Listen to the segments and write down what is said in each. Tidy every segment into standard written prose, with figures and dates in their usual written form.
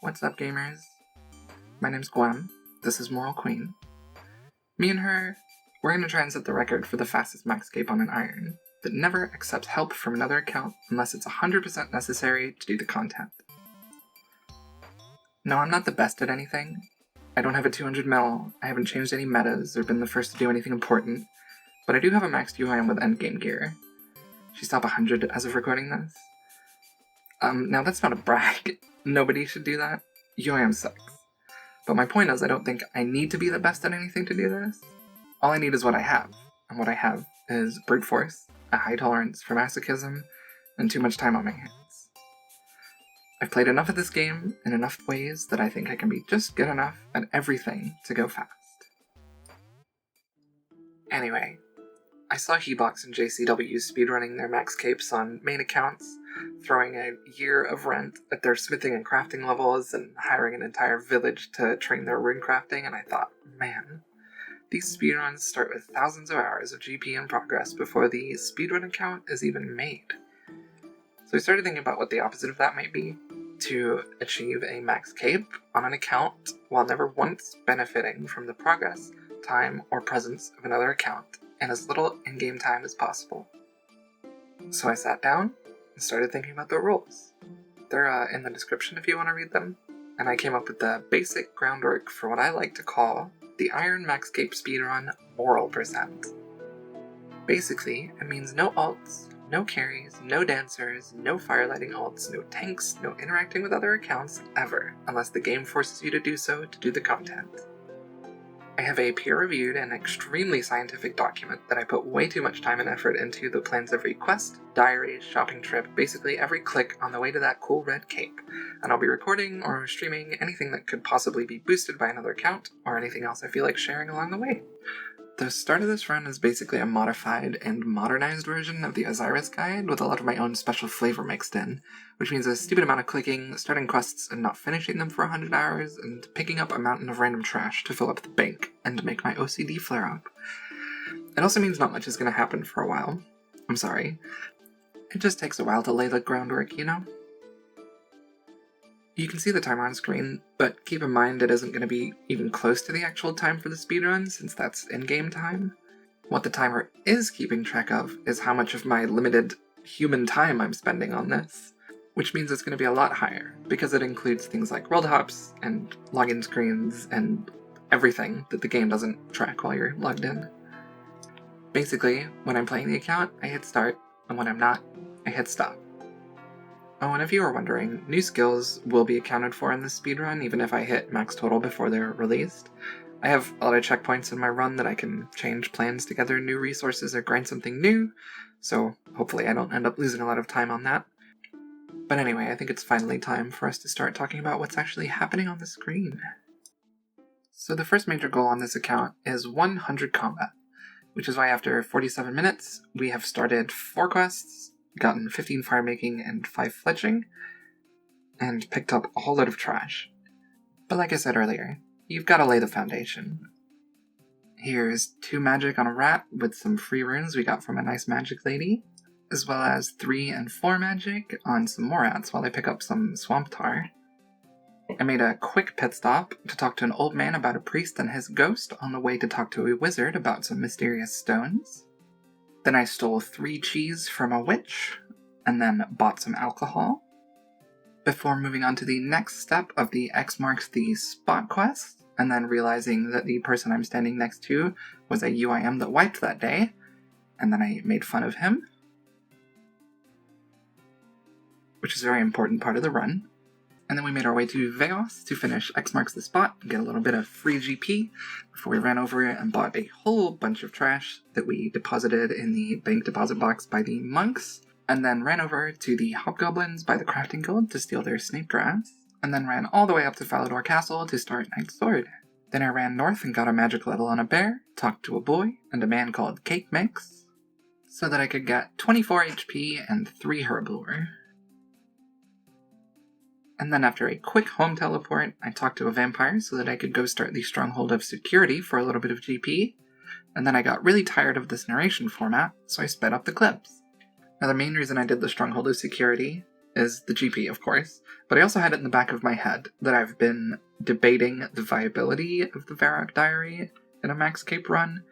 What's up, gamers? My name's Gwen. This is Moral Queen. Me and her, we're gonna try and set the record for the fastest Maxcape on an iron that never accepts help from another account unless it's 100% necessary to do the content. No, I'm not the best at anything. I don't have a 200 mil, I haven't changed any metas or been the first to do anything important, but I do have a maxed UIM with endgame gear. She's top 100 as of recording this. Now that's not a brag. Nobody should do that. UIM sucks. But my point is, I don't think I need to be the best at anything to do this. All I need is what I have. And what I have is brute force, a high tolerance for masochism, and too much time on my hands. I've played enough of this game in enough ways that I think I can be just good enough at everything to go fast. Anyway, I saw Hebox and JCW speedrunning their Maxcapes on main accounts, throwing a year of rent at their smithing and crafting levels, and hiring an entire village to train their rune crafting, and I thought, man, these speedruns start with thousands of hours of GP in progress before the speedrun account is even made. So I started thinking about what the opposite of that might be, to achieve a Maxcape on an account while never once benefiting from the progress, time, or presence of another account in as little in-game time as possible. So I sat down and started thinking about the rules. They're in the description if you want to read them, and I came up with the basic groundwork for what I like to call the Iron Maxcape Speedrun Moral Percent. Basically, it means no ults, no carries, no dancers, no firelighting ults, no tanks, no interacting with other accounts ever, unless the game forces you to do so to do the content. I have a peer-reviewed and extremely scientific document that I put way too much time and effort into that plans every quest, diary, shopping trip, basically every click on the way to that cool red cape, and I'll be recording or streaming anything that could possibly be boosted by another account, or anything else I feel like sharing along the way. The start of this run is basically a modified and modernized version of the Osiris guide with a lot of my own special flavor mixed in, which means a stupid amount of clicking, starting quests and not finishing them for 100 hours, and picking up a mountain of random trash to fill up the bank and make my OCD flare up. It also means not much is going to happen for a while. I'm sorry. It just takes a while to lay the groundwork, you know? You can see the timer on screen, but keep in mind it isn't going to be even close to the actual time for the speedrun, since that's in-game time. What the timer is keeping track of is how much of my limited human time I'm spending on this, which means it's going to be a lot higher, because it includes things like world hops, and login screens, and everything that the game doesn't track while you're logged in. Basically, when I'm playing the account, I hit start, and when I'm not, I hit stop. Oh, and if you were wondering, new skills will be accounted for in this speedrun, even if I hit max total before they're released. I have a lot of checkpoints in my run that I can change plans to gather new resources or grind something new, so hopefully I don't end up losing a lot of time on that. But anyway, I think it's finally time for us to start talking about what's actually happening on the screen. So the first major goal on this account is 100 combat, which is why after 47 minutes, we have started 4 quests, gotten 15 firemaking and 5 fletching, and picked up a whole lot of trash. But like I said earlier, you've got to lay the foundation. Here's 2 magic on a rat with some free runes we got from a nice magic lady, as well as 3 and 4 magic on some more rats while I pick up some swamp tar. I made a quick pit stop to talk to an old man about a priest and his ghost on the way to talk to a wizard about some mysterious stones. Then I stole 3 cheese from a witch, and then bought some alcohol, before moving on to the next step of the X marks the spot quest, and then realizing that the person I'm standing next to was a UIM that wiped that day, and then I made fun of him, which is a very important part of the run. And then we made our way to Veos to finish X marks the spot and get a little bit of free GP before we ran over and bought a whole bunch of trash that we deposited in the bank deposit box by the monks, and then ran over to the hobgoblins by the crafting guild to steal their snake grass, and then ran all the way up to Falador Castle to start Knight's Sword. Then I ran north and got a magic level on a bear, talked to a boy and a man called Cake Mix, so that I could get 24 HP and 3 herb lore. And then after a quick home teleport, I talked to a vampire so that I could go start the Stronghold of Security for a little bit of GP, and then I got really tired of this narration format, so I sped up the clips. Now the main reason I did the Stronghold of Security is the GP, of course, but I also had it in the back of my head that I've been debating the viability of the Varrock Diary in a Maxcape run.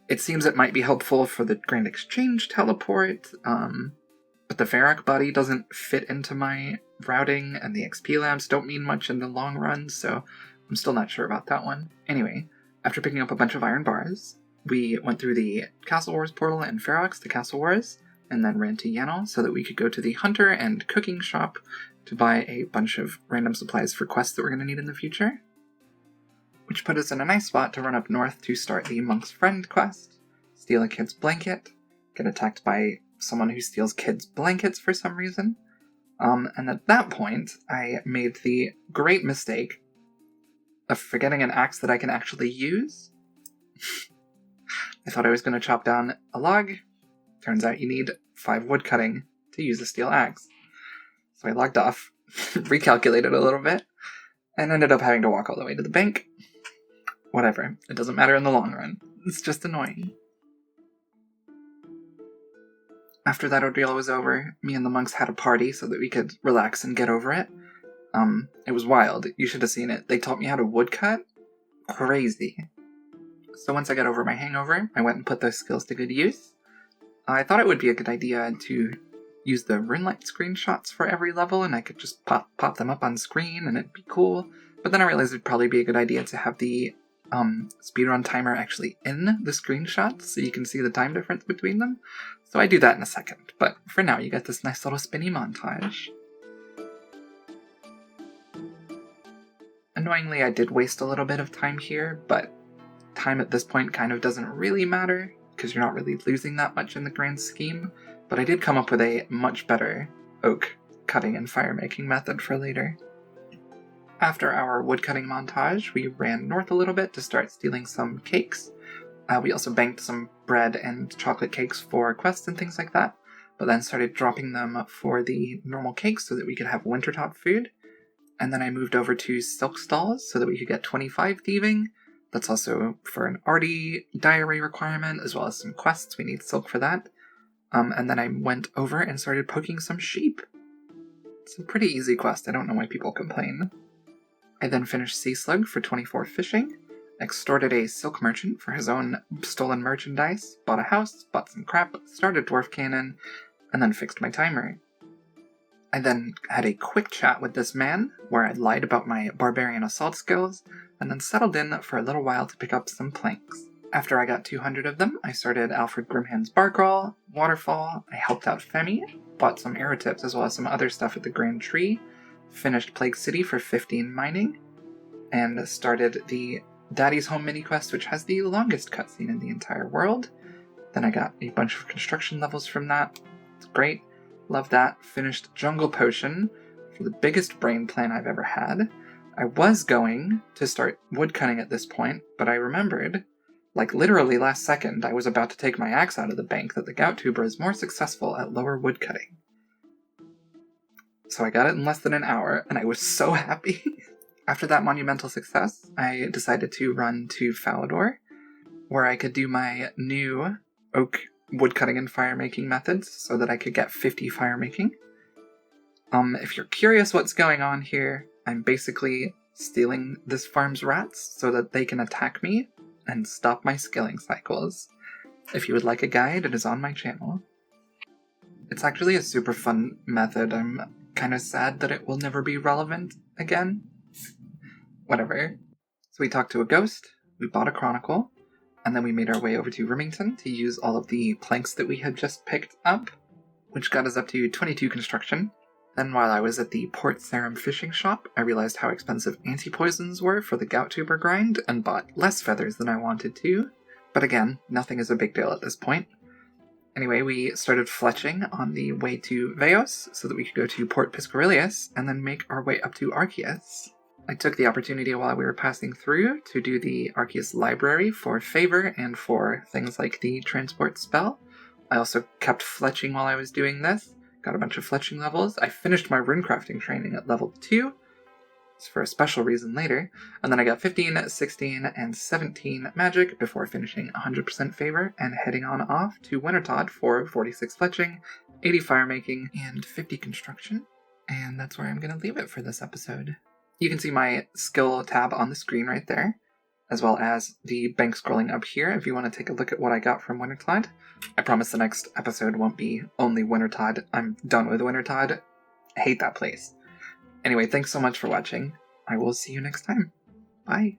It seems it might be helpful for the Grand Exchange teleport, but the Varrock body doesn't fit into my routing, and the XP labs don't mean much in the long run, so I'm still not sure about that one. Anyway, after picking up a bunch of iron bars, we went through the Castle Wars portal in Ferox to Castle Wars, and then ran to Yanel so that we could go to the Hunter and Cooking Shop to buy a bunch of random supplies for quests that we're going to need in the future. Which put us in a nice spot to run up north to start the Monk's Friend quest, steal a kid's blanket, get attacked by someone who steals kids' blankets for some reason. And at that point, I made the great mistake of forgetting an axe that I can actually use. I thought I was going to chop down a log. Turns out you need 5 wood cutting to use a steel axe. So I logged off, recalculated a little bit, and ended up having to walk all the way to the bank. Whatever, it doesn't matter in the long run. It's just annoying. After that ordeal was over, me and the monks had a party so that we could relax and get over it. It was wild. You should have seen it. They taught me how to woodcut. Crazy. So once I got over my hangover, I went and put those skills to good use. I thought it would be a good idea to use the RuneLite screenshots for every level, and I could just pop them up on screen, and it'd be cool. But then I realized it'd probably be a good idea to have the speedrun timer actually in the screenshots, so you can see the time difference between them. So I do that in a second, but for now you get this nice little spinny montage. Annoyingly, I did waste a little bit of time here, but time at this point kind of doesn't really matter, because you're not really losing that much in the grand scheme, but I did come up with a much better oak cutting and fire making method for later. After our woodcutting montage, we ran north a little bit to start stealing some cakes. We also banked some bread and chocolate cakes for quests and things like that, but then started dropping them for the normal cakes so that we could have Wintertodt food. And then I moved over to silk stalls so that we could get 25 thieving. That's also for an Artie diary requirement, as well as some quests. We need silk for that. And then I went over and started poking some sheep. It's a pretty easy quest. I don't know why people complain. I then finished Sea Slug for 24 fishing, extorted a silk merchant for his own stolen merchandise, bought a house, bought some crap, started dwarf cannon, and then fixed my timer. I then had a quick chat with this man, where I lied about my barbarian assault skills, and then settled in for a little while to pick up some planks. After I got 200 of them, I started Alfred Grimhand's Barcrawl, Waterfall, I helped out Femi, bought some arrow tips as well as some other stuff at the Grand Tree, finished Plague City for 15 mining, and started the Daddy's Home mini-quest, which has the longest cutscene in the entire world. Then I got a bunch of construction levels from that. It's great. Love that. Finished Jungle Potion for the biggest brain plan I've ever had. I was going to start woodcutting at this point, but I remembered, like literally last second, I was about to take my axe out of the bank, that the Gout Tuber is more successful at lower woodcutting. So I got it in less than an hour, and I was so happy. After that monumental success, I decided to run to Falador, where I could do my new oak woodcutting and fire making methods so that I could get 50 fire making. If you're curious what's going on here, I'm basically stealing this farm's rats so that they can attack me and stop my skilling cycles. If you would like a guide, it is on my channel. It's actually a super fun method. I'm kind of sad that it will never be relevant again. Whatever. So we talked to a ghost, we bought a chronicle, and then we made our way over to Rimington to use all of the planks that we had just picked up, which got us up to 22 construction. Then while I was at the Port Sarum fishing shop, I realized how expensive anti-poisons were for the Gout Tuber grind, and bought less feathers than I wanted to. But again, nothing is a big deal at this point. Anyway, we started fletching on the way to Veos, so that we could go to Port Piscarilius, and then make our way up to Arceus. I took the opportunity while we were passing through to do the Arceus library for favor and for things like the transport spell. I also kept fletching while I was doing this, got a bunch of fletching levels. I finished my runecrafting training at level 2, it's for a special reason later, and then I got 15, 16, and 17 magic before finishing 100% favor and heading on off to Wintertodt for 46 fletching, 80 fire making, and 50 construction. And that's where I'm going to leave it for this episode. You can see my skill tab on the screen right there, as well as the bank scrolling up here if you want to take a look at what I got from Wintertodt. I promise the next episode won't be only Wintertodt. I'm done with Wintertodt. I hate that place. Anyway, thanks so much for watching. I will see you next time. Bye.